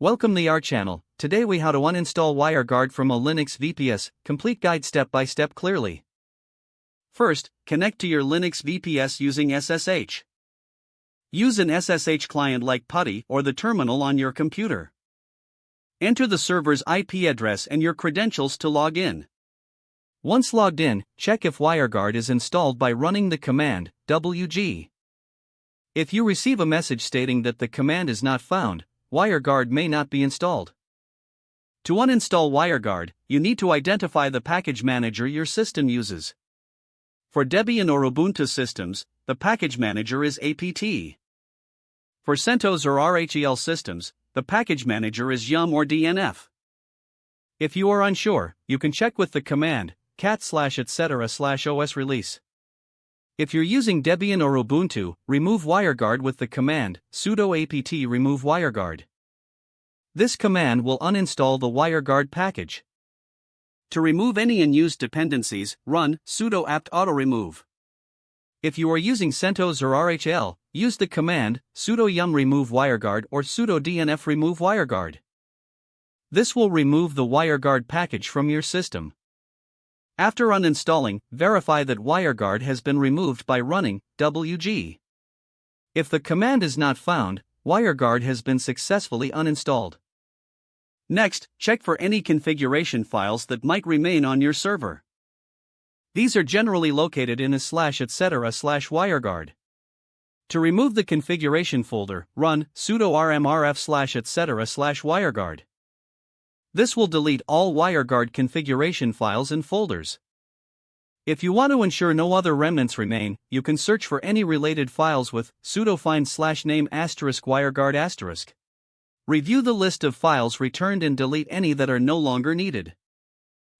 Welcome to our channel. Today we how to uninstall WireGuard from a Linux VPS, complete guide step by step clearly. First, connect to your Linux VPS using SSH. Use an SSH client like PuTTY or the terminal on your computer. Enter the server's IP address and your credentials to log in. Once logged in, check if WireGuard is installed by running the command wg. If you receive a message stating that the command is not found, WireGuard may not be installed. To uninstall WireGuard, you need to identify the package manager your system uses. For Debian or Ubuntu systems, the package manager is apt. For CentOS or RHEL systems, the package manager is yum or dnf. If you are unsure, you can check with the command cat/etc/os release. If you're using Debian or Ubuntu, remove WireGuard with the command sudo apt remove WireGuard. This command will uninstall the WireGuard package. To remove any unused dependencies, run sudo apt auto-remove. If you are using CentOS or RHEL, use the command sudo yum remove WireGuard or sudo dnf remove WireGuard. This will remove the WireGuard package from your system. After uninstalling, verify that WireGuard has been removed by running wg. If the command is not found, WireGuard has been successfully uninstalled. Next, check for any configuration files that might remain on your server. These are generally located in a /etc/WireGuard. To remove the configuration folder, run sudo rmrf/etc/WireGuard. This will delete all WireGuard configuration files and folders. If you want to ensure no other remnants remain, you can search for any related files with sudo find/name *WireGuard*. Review the list of files returned and delete any that are no longer needed.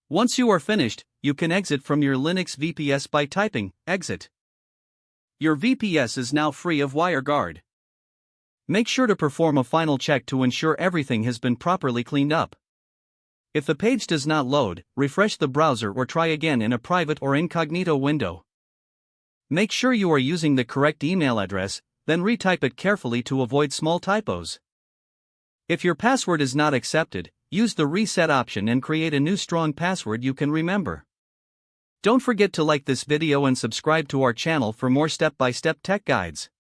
Once you are finished, you can exit from your Linux VPS by typing exit. Your VPS is now free of WireGuard. Make sure to perform a final check to ensure everything has been properly cleaned up. If the page does not load, refresh the browser or try again in a private or incognito window. Make sure you are using the correct email address, then retype it carefully to avoid small typos. If your password is not accepted, use the reset option and create a new strong password you can remember. Don't forget to like this video and subscribe to our channel for more step-by-step tech guides.